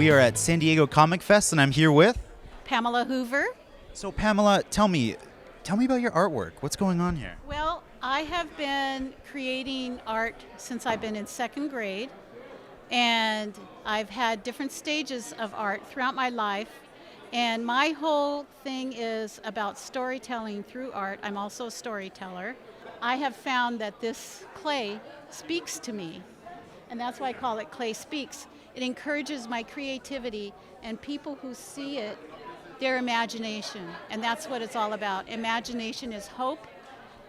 We are at San Diego Comic Fest, and I'm here with Pamela Hoover. So Pamela, tell me about your artwork. What's going on here? Well, I have been creating art since I've been in second grade, and I've had different stages of art throughout my life. And my whole thing is about storytelling through art. I'm also a storyteller. I have found that this clay speaks to me, and that's why I call it Clay Speaks. It encourages my creativity, and people who see it, their imagination, and that's what it's all about. Imagination is hope,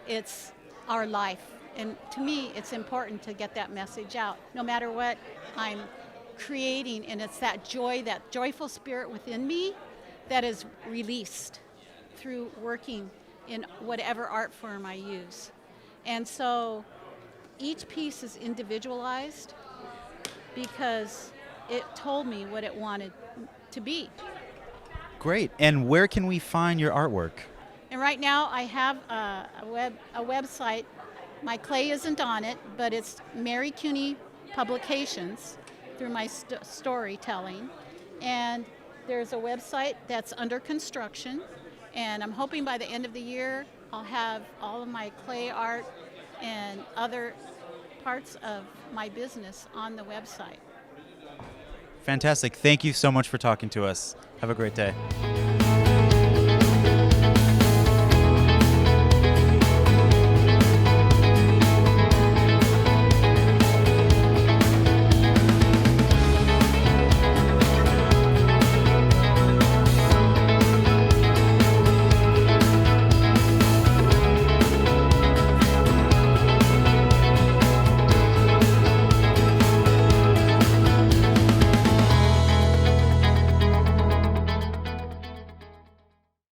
it's our life, and to me it's important to get that message out no matter what I'm creating, and it's that joy, that joyful spirit within me that is released through working in whatever art form I use. And so each piece is individualized because it told me what it wanted to be. Great. And where can we find your artwork? And right now I have a website. My clay isn't on it, but it's Mary Kueny Publications through my storytelling. And there's a website that's under construction, and I'm hoping by the end of the year I'll have all of my clay art and other parts of my business on the website. Fantastic. Thank you so much for talking to us. Have a great day.